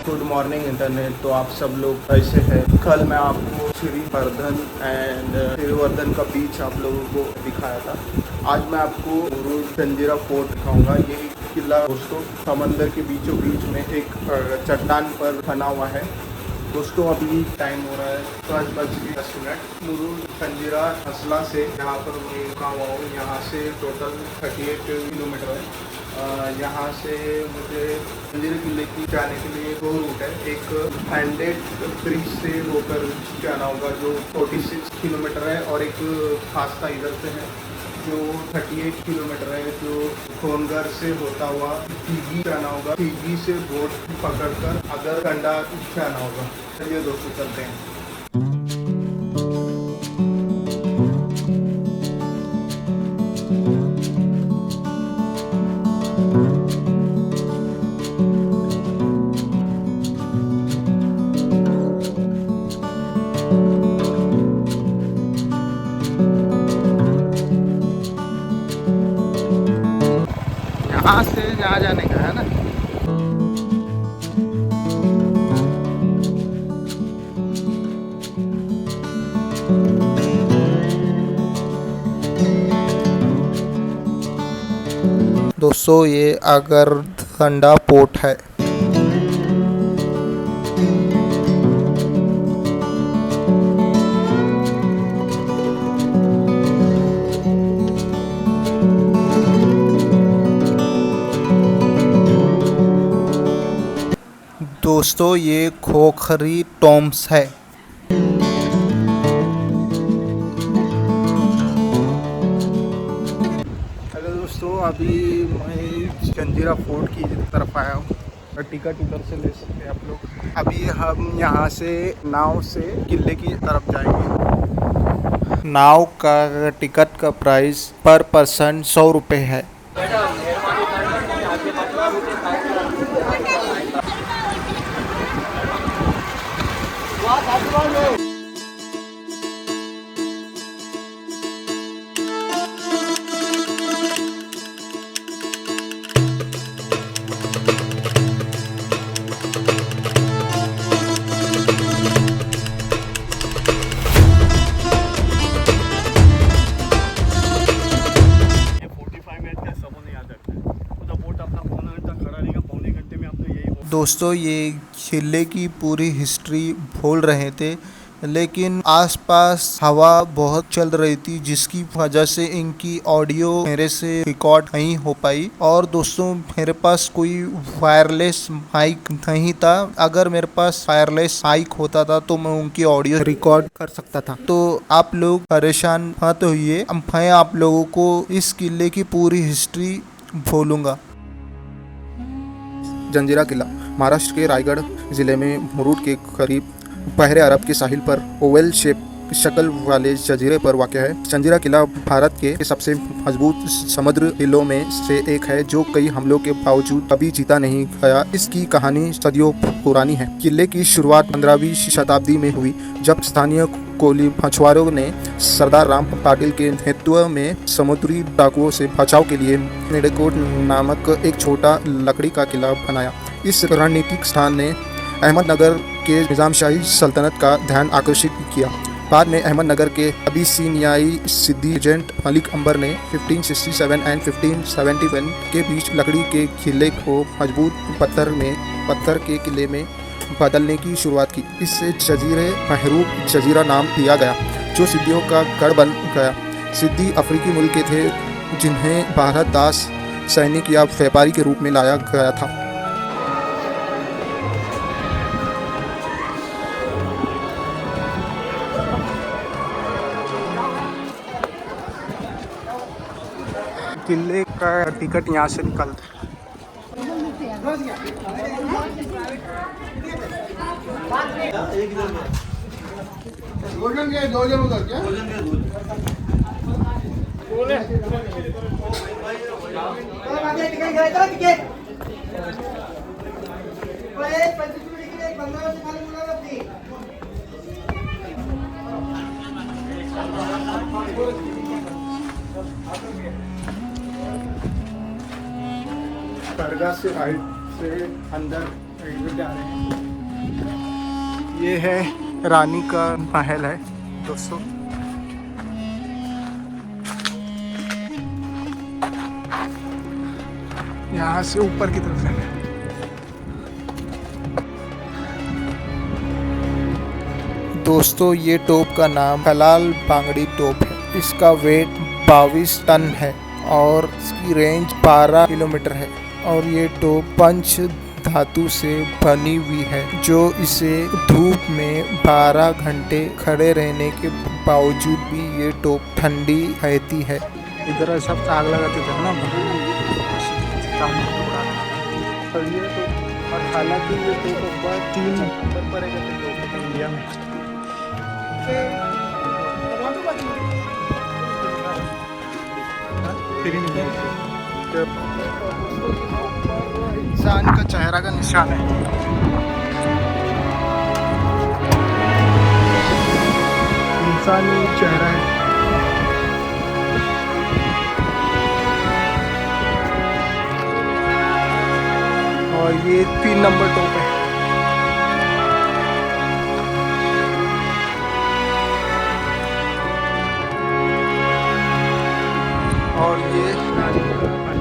Good morning internet. तो आप सब लोग कैसे हैं? कल मैं आपको श्रीवर्धन एंड श्रीवर्धन का बीच आप लोगों को दिखाया था। आज मैं आपको मुरुड जंजीरा फोर्ट दिखाऊंगा। ये किला दोस्तों समंदर के बीचों बीच में एक चट्टान पर बना हुआ है। दोस्तों अभी टाइम हो रहा है 5:10। मुरुड जंजीरा असला से यहाँ पर मैं रुका हुआ हूँ। यहाँ से टोटल 38 किलोमीटर है। यहाँ से मुझे जंजीरा किले की जाने के लिए 2 रूट है। एक हैंडेड ब्रिज से होकर जाना होगा जो 46 किलोमीटर है, और एक खास्ता इधर से है जो 38 किलोमीटर है, जो खोनगर से होता हुआ टीगी जाना होगा। टीगी से बोट पकड़कर अगर कंडा जाना होगा। चलिए दोस्तों चलते हैं। यहाँ से यहाँ जाने का है ना। दोस्तों ये आगरतंडा पोर्ट है। दोस्तों ये खोखरी टॉम्स है। हेलो दोस्तों, अभी मैं जंजीरा फोर्ट की तरफ आया हूँ। टिकट उधर से ले सकते हैं आप लोग। अभी हम यहाँ से नाव से किले की तरफ जाएंगे। नाव का टिकट का प्राइस पर पर्सन 100 रुपये है। दोस्तों ये किले की पूरी हिस्ट्री बोल रहे थे, लेकिन आसपास हवा बहुत चल रही थी जिसकी वजह से इनकी ऑडियो मेरे से रिकॉर्ड नहीं हो पाई। और दोस्तों मेरे पास कोई वायरलेस माइक नहीं था। अगर मेरे पास वायरलेस माइक होता था तो मैं उनकी ऑडियो रिकॉर्ड कर सकता था। तो आप लोग परेशान मत होइए, मैं आप लोगों को इस किले की पूरी हिस्ट्री बोलूँगा। जंजीरा किला महाराष्ट्र के रायगढ़ जिले में मुरुड के करीब बहरे अरब के साहिल पर ओवल शेप शक्ल वाले जजीरे पर वाक़ है। जंजीरा किला भारत के सबसे मजबूत समुद्र किलों में से एक है जो कई हमलों के बावजूद कभी जीता नहीं गया। इसकी कहानी सदियों पुरानी है। किले की शुरुआत 15वीं शताब्दी में हुई जब स्थानीय कोली मछुआरों ने सरदार राम पाटिल के नेतृत्व में समुद्री डाकुओं से बचाव के लिए नेड़ेकोट नामक एक छोटा लकड़ी का किला बनाया। इस रणनीतिक स्थान ने अहमदनगर के निजामशाही सल्तनत का ध्यान आकर्षित किया। बाद में अहमदनगर के अबिसिनियाई सिद्दी एजेंट मलिक अंबर ने 1567 एंड 1571 के बीच लकड़ी के किले को मजबूत पत्थर के किले में बदलने की शुरुआत की। इससे जजीरे महरूब जजीरा नाम दिया गया, जो सिद्दियों का गढ़ बन गया। सिद्दी अफ्रीकी मुल्क के थे जिन्हें भारत दास सैनिक या व्यापारी के रूप में लाया गया था। किले का टिकट यहाँ से निकलता है। दरगाह से राइट से अंदर ये है रानी का महल है दोस्तों। यहाँ से ऊपर की तरफ है। दोस्तों ये तोप का नाम कलाल बांगड़ी तोप है। इसका वेट 22 टन है और इसकी रेंज 12 किलोमीटर है और ये तोप पंच धातु से बनी हुई है, जो इसे धूप में 12 घंटे खड़े रहने के बावजूद भी ये तोप ठंडी रहती है। इधर सब आग लगाते थे ना, और ये तो, और हालांकि ये तो 3 नंबर पर है इंडिया में। इंसान का चेहरा का निशान है। इंसानी चेहरा है। और ये 3 नंबर टॉप है। और ये महल है और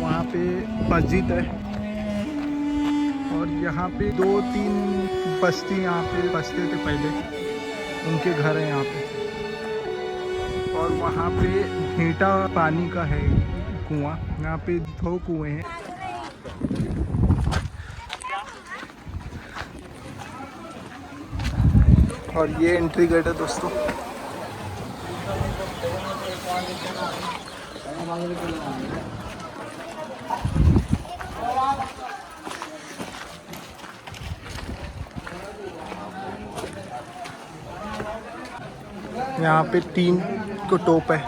वहाँ पे मस्जिद है और यहाँ पे 2-3 बस्ती यहाँ पे बसते थे पहले, उनके घर हैं यहाँ पे। और वहाँ पे मीठा पानी का है कुआं, यहाँ पे 2 कुएं हैं। और ये एंट्री गेट है दोस्तों। यहाँ पे 3 को टोप है।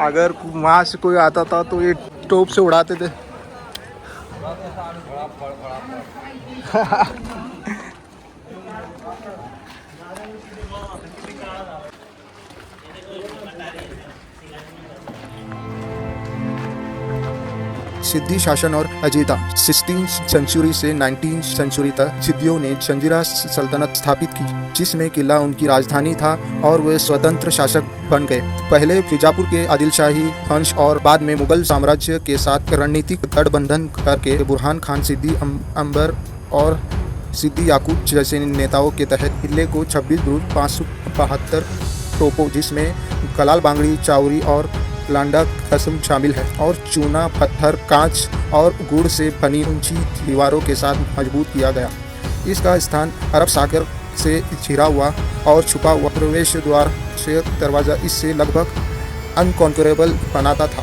अगर वहाँ से कोई आता था तो ये टोप से उड़ाते थे। सिद्धि शासन और अजीता 16th सेंचुरी से 19th सेंचुरी तक सिद्धियों ने जंजीरा सल्तनत स्थापित की, जिसमें किला उनकी राजधानी था और वे स्वतंत्र शासक बन गए। पहले बीजापुर के आदिलशाही वंश और बाद में मुगल साम्राज्य के साथ रणनीतिक गठबंधन करके बुरहान खान, सिद्दी अंबर और सिद्दी याकूब जैसे नेताओं के तहत किले को 26,572 तोपों, जिसमें कलाल बांगड़ी, चाउरी और लांडा कसम शामिल है, और चूना, पत्थर, कांच और गुड़ से बनी ऊंची दीवारों के साथ मजबूत किया गया। इसका स्थान अरब सागर से घिरा हुआ और छुपा हुआ प्रवेश द्वार से दरवाज़ा इससे लगभग अनकॉन्करेबल बनाता था।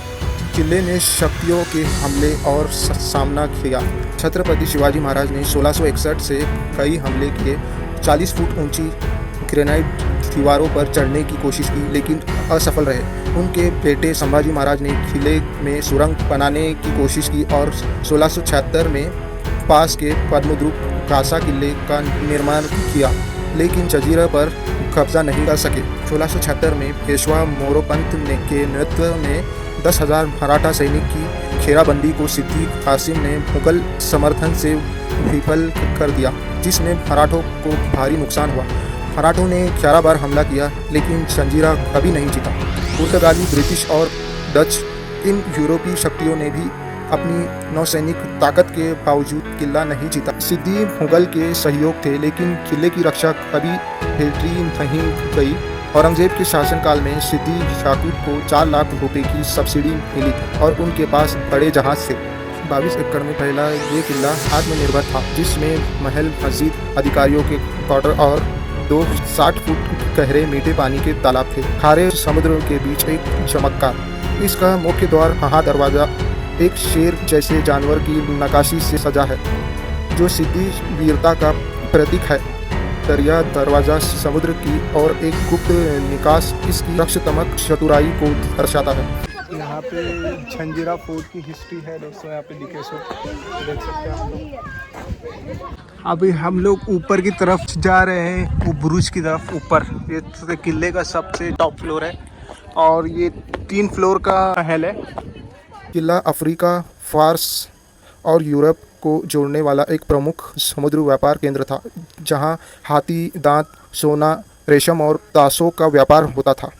किले ने शक्तियों के हमले और सामना किया। छत्रपति शिवाजी महाराज ने 1661 से कई हमले किए, 40 फुट ऊंची ग्रेनाइट दीवारों पर चढ़ने की कोशिश की, लेकिन असफल रहे। उनके बेटे संभाजी महाराज ने किले में सुरंग बनाने की कोशिश की और 1676 में पास के पद्मद्रुप कासा किले का निर्माण किया, लेकिन जजीरा पर कब्जा नहीं कर सके। 1676 में पेशवा मोरोपंत के नेतृत्व में 10,000 मराठा सैनिक की घेराबंदी को सिद्दी कासिम ने मुगल समर्थन से विफल कर दिया, जिसमें मराठों को भारी नुकसान हुआ। मराठों ने 11 बार हमला किया, लेकिन जंजीरा कभी नहीं जीता। पुर्तगाली, ब्रिटिश और डच इन यूरोपीय शक्तियों ने भी अपनी नौसैनिक ताकत के बावजूद किला नहीं जीता। सिद्दी मुगल के सहयोग थे, लेकिन किले की रक्षा कभी बेहतरी नहीं गई। औरंगजेब के शासनकाल में सिद्दी याकूब को 4 लाख रुपए की सब्सिडी मिली और उनके पास बड़े जहाज थे। 22 एकड़ में फैला ये किला आत्मनिर्भर था, जिसमें महल, मस्जिद, अधिकारियों के क्वार्टर और 2 60 फुट गहरे मीठे पानी के तालाब थे। खारे समुद्र के बीच एक चमत्कार। इसका मुख्य द्वार महादरवाजा एक शेर जैसे जानवर की नक्काशी से सजा है, जो सिद्दी वीरता का प्रतीक है। दरिया दरवाजा समुद्र की और एक गुप्त निकास इसकी रक्षात्मक चतुराई को दर्शाता है। यहाँ पे जंजीरा फोर्ट की हिस्ट्री है दोस्तों, यहाँ पे दिखे सो देख सकते हैं आप लोग। अभी हम लोग ऊपर की तरफ जा रहे हैं, वो बुरुज की तरफ ऊपर। ये किले का सबसे टॉप फ्लोर है और ये 3 फ्लोर का महल है। किला अफ्रीका, फारस और यूरोप को जोड़ने वाला एक प्रमुख समुद्री व्यापार केंद्र था, जहां हाथी दांत, सोना, रेशम और तासों का व्यापार होता था।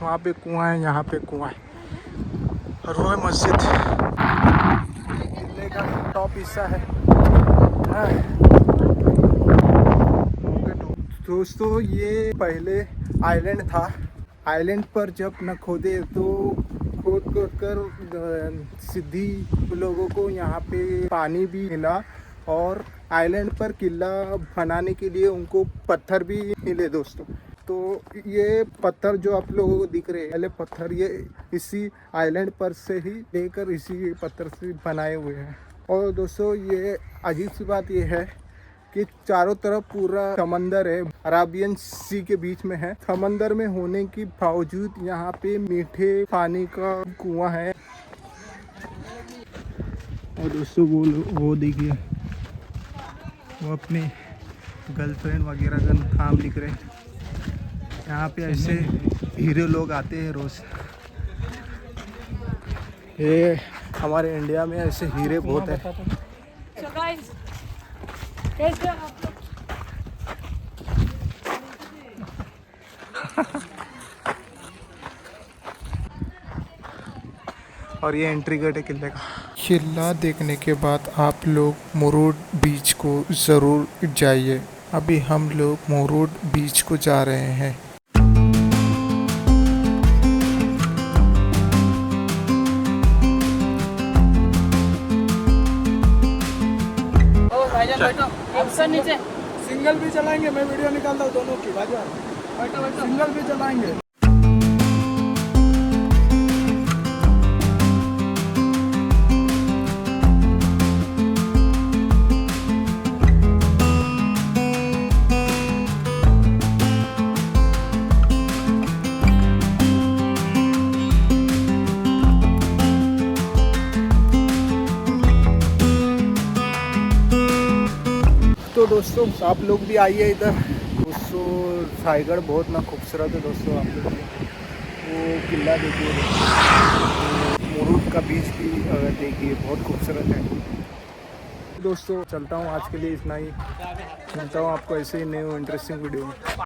वहाँ पे कुआं है, यहाँ पे कुआं है और वो है मस्जिद। किले का टॉप हिस्सा है। दोस्तों ये पहले आइलैंड था। आइलैंड पर जब न खोदे तो खोद कर सीधी लोगों को यहाँ पे पानी भी मिला और आइलैंड पर किला बनाने के लिए उनको पत्थर भी मिले दोस्तों। तो ये पत्थर जो आप लोगों को दिख रहे हैं, पहले पत्थर ये इसी आइलैंड पर से ही लेकर इसी पत्थर से बनाए हुए हैं। और दोस्तों ये अजीब सी बात ये है कि चारों तरफ पूरा समंदर है, अराबियन सी के बीच में है। समंदर में होने के बावजूद यहाँ पे मीठे पानी का कुआं है। और दोस्तों वो देखिए, वो अपने गर्लफ्रेंड वगैरह का नाम लिख रहे हैं। यहाँ पे ऐसे हीरो लोग आते हैं रोज। ये हमारे इंडिया में ऐसे हीरे बहुत है। So guys, कैसे आप लोग? और ये एंट्री गेट है किले का। किला देखने के बाद आप लोग मुरुड बीच को ज़रूर जाइए। अभी हम लोग मुरुड बीच को जा रहे हैं। भाईजान बैठो, अब सर नीचे सिंगल भी चलाएंगे, मैं वीडियो निकालता हूँ दोनों की। बाजू बैठो बैठो। सिंगल भी चलाएंगे। तो दोस्तों आप लोग भी आइए इधर। दोस्तों रायगढ़ बहुत ना खूबसूरत है दोस्तों। आप लोग वो किला देखिए, मुरुड का बीच भी देखिए, बहुत खूबसूरत है दोस्तों। चलता हूँ, आज के लिए इतना ही। मिलता हूँ आपको ऐसे ही न्यू इंटरेस्टिंग वीडियो में।